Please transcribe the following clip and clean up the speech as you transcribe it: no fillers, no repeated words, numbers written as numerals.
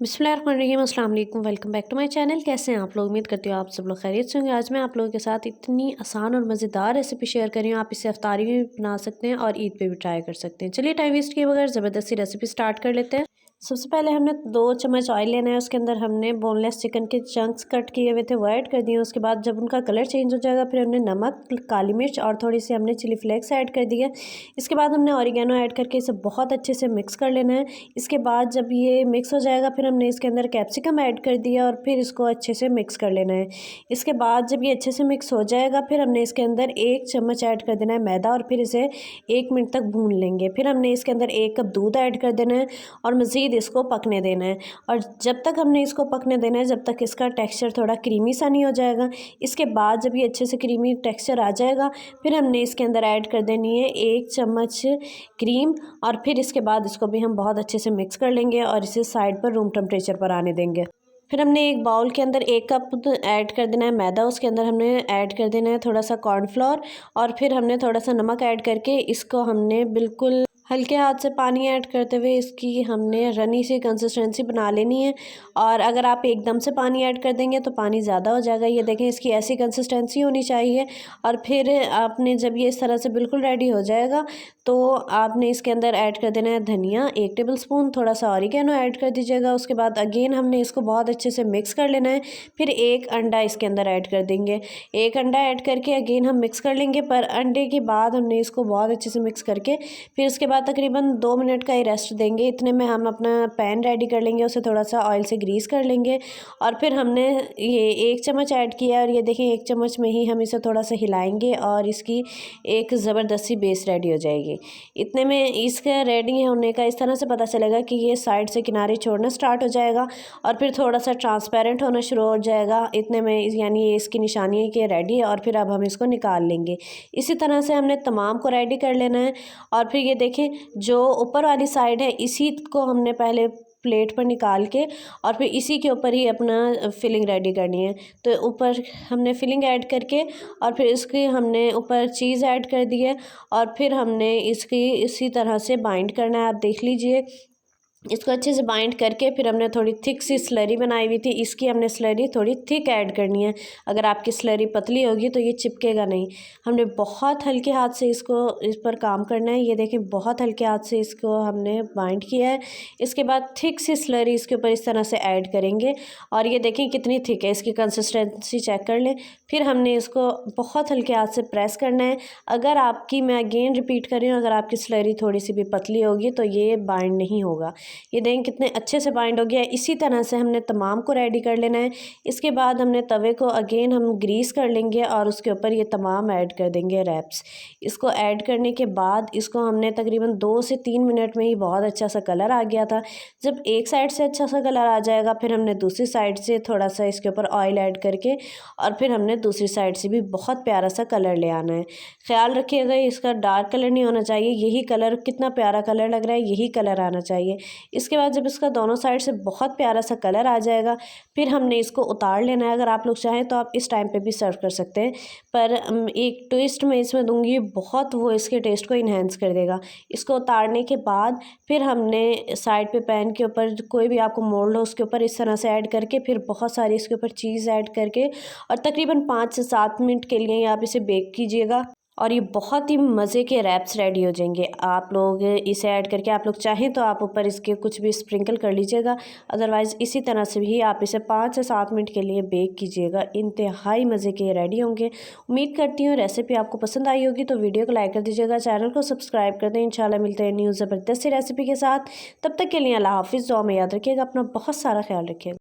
बिस्मिल्लाहिर्रहमानिर्रहीम, अस्सलाम वालेकुम। Welcome back to my channel. कैसे हैं आप लोग? उम्मीद करती हूँ आप सब लोग खैरियत से होंगे। आज मैं आप लोगों के साथ इतनी आसान और मज़ेदार रेसिपी शेयर कर रही हूँ। आप इसे इफ्तारी में भी बना सकते हैं और ईद पे भी ट्राई कर सकते हैं। चलिए टाइम वेस्ट किए बगैर ज़बरदस्ती रेसिपी स्टार्ट कर लेते हैं। सबसे पहले हमने 2 चम्मच ऑयल लेना है। उसके अंदर हमने बोनलेस चिकन के चंक्स कट किए हुए थे वो ऐड कर दिए। उसके बाद जब उनका कलर चेंज हो जाएगा फिर हमने नमक, काली मिर्च और थोड़ी सी हमने चिली फ्लेक्स ऐड कर दी है। इसके बाद हमने ऑरिगेनो ऐड करके इसे बहुत अच्छे से मिक्स कर लेना है। इसके बाद जब ये मिक्स हो जाएगा फिर हमने इसके अंदर कैप्सिकम ऐड कर दिया और फिर इसको अच्छे से मिक्स कर लेना है। इसके बाद जब ये अच्छे से मिक्स हो जाएगा फिर हमने इसके अंदर 1 चम्मच ऐड कर देना है मैदा और फिर इसे 1 मिनट तक भून लेंगे। फिर हमने इसके अंदर 1 कप दूध ऐड कर देना है और मज़ीद इसको पकने देना है। और जब तक हमने इसको पकने देना है जब तक इसका टेक्सचर थोड़ा क्रीमी सा नहीं हो जाएगा। इसके बाद जब ये अच्छे से क्रीमी टेक्सचर आ जाएगा फिर हमने इसके अंदर ऐड कर देनी है 1 चम्मच क्रीम और फिर इसके बाद इसको भी हम बहुत अच्छे से मिक्स कर लेंगे और इसे साइड पर रूम टेम्परेचर पर आने देंगे। फिर हमने एक बाउल के अंदर 1 कप ऐड कर देना है मैदा। उसके अंदर हमने ऐड कर देना है थोड़ा सा कॉर्नफ्लोर और फिर हमने थोड़ा सा नमक ऐड करके इसको हमने बिल्कुल हल्के हाथ से पानी ऐड करते हुए इसकी हमने रनी सी कंसिस्टेंसी बना लेनी है। और अगर आप एकदम से पानी ऐड कर देंगे तो पानी ज़्यादा हो जाएगा। ये देखें इसकी ऐसी कंसिस्टेंसी होनी चाहिए। और फिर आपने जब ये इस तरह से बिल्कुल रेडी हो जाएगा तो आपने इसके अंदर ऐड कर देना है धनिया 1 टेबलस्पून, थोड़ा सा ऑरिगेनो ऐड कर दीजिएगा। उसके बाद अगेन हमने इसको बहुत अच्छे से मिक्स कर लेना है। फिर 1 अंडा इसके अंदर ऐड कर देंगे। 1 अंडा ऐड करके अगेन हम मिक्स कर लेंगे। पर अंडे के बाद हमने इसको बहुत अच्छे से मिक्स करके फिर उसके बाद तकरीबन 2 मिनट का ही रेस्ट देंगे। इतने में हम अपना पैन रेडी कर लेंगे, उसे थोड़ा सा ऑयल से ग्रीस कर लेंगे। और फिर हमने ये 1 चम्मच ऐड किया और ये देखें 1 चम्मच में ही हम इसे थोड़ा सा हिलाएंगे और इसकी एक ज़बरदस्ती बेस रेडी हो जाएगी। इतने में इसका रेडी होने का इस तरह से पता चलेगा कि ये साइड से किनारे छोड़ना स्टार्ट हो जाएगा और फिर थोड़ा सा ट्रांसपेरेंट होना शुरू हो जाएगा। इतने में यानी ये इसकी निशानी है कि रेडी है और फिर अब हम इसको निकाल लेंगे। इसी तरह से हमने तमाम को रेडी कर लेना है। और फिर ये देखें जो ऊपर वाली साइड है इसी को हमने पहले प्लेट पर निकाल के और फिर इसी के ऊपर ही अपना फिलिंग रेडी करनी है। तो ऊपर हमने फिलिंग ऐड करके और फिर इसके हमने ऊपर चीज़ ऐड कर दी है और फिर हमने इसकी इसी तरह से बाइंड करना है। आप देख लीजिए इसको अच्छे से बाइंड करके फिर हमने थोड़ी थिक सी स्लरी बनाई हुई थी, इसकी हमने स्लरी थोड़ी थिक ऐड करनी है। अगर आपकी स्लरी पतली होगी तो ये चिपकेगा नहीं। हमने बहुत हल्के हाथ से इसको इस पर काम करना है। ये देखें बहुत हल्के हाथ से इसको हमने बाइंड किया है। इसके बाद थिक सी स्लरी इसके ऊपर इस तरह से ऐड करेंगे और ये देखें कितनी थिक है, इसकी कंसिस्टेंसी चेक कर लें। फिर हमने इसको बहुत हल्के हाथ से प्रेस करना है। अगर आपकी, मैं अगेन रिपीट कर रही हूँ, अगर आपकी स्लरी थोड़ी सी भी पतली होगी तो ये बाइंड नहीं होगा। ये देखें कितने अच्छे से बाइंड हो गया है। इसी तरह से हमने तमाम को रेडी कर लेना है। इसके बाद हमने तवे को अगेन हम ग्रीस कर लेंगे और उसके ऊपर ये तमाम ऐड कर देंगे रैप्स। इसको ऐड करने के बाद इसको हमने तकरीबन 2 से 3 मिनट में ही बहुत अच्छा सा कलर आ गया था। जब एक साइड से अच्छा सा कलर आ जाएगा फिर हमने दूसरी साइड से थोड़ा सा इसके ऊपर ऑयल ऐड करके और फिर हमने दूसरी साइड से भी बहुत प्यारा सा कलर ले आना है। ख्याल रखिएगा इसका डार्क कलर नहीं होना चाहिए, यही कलर कितना प्यारा कलर लग रहा है यही कलर आना चाहिए। इसके बाद जब इसका दोनों साइड से बहुत प्यारा सा कलर आ जाएगा फिर हमने इसको उतार लेना है। अगर आप लोग चाहें तो आप इस टाइम पे भी सर्व कर सकते हैं, पर एक ट्विस्ट मैं इसमें दूंगी, बहुत वो इसके टेस्ट को इन्हेंस कर देगा। इसको उतारने के बाद फिर हमने साइड पे पैन के ऊपर कोई भी आपको मोल्ड हो उसके ऊपर इस तरह से ऐड करके फिर बहुत सारी इसके ऊपर चीज़ ऐड करके और तकरीबन 5 से 7 मिनट के लिए आप इसे बेक कीजिएगा और ये बहुत ही मज़े के रैप्स रेडी हो जाएंगे। आप लोग इसे ऐड करके आप लोग चाहें तो आप ऊपर इसके कुछ भी स्प्रिंकल कर लीजिएगा, अदरवाइज़ इसी तरह से भी आप इसे 5 से 7 मिनट के लिए बेक कीजिएगा। इंतहाई मज़े के रेडी होंगे। उम्मीद करती हूँ रेसिपी आपको पसंद आई होगी, तो वीडियो को लाइक कर दीजिएगा, चैनल को सब्सक्राइब कर दें। इंशाल्लाह मिलते हैं न्यू ज़बरदस्त रेसिपी के साथ। तब तक के लिए अल्लाह हाफिज़। दुआ में याद रखिएगा, अपना बहुत सारा ख्याल रखिएगा।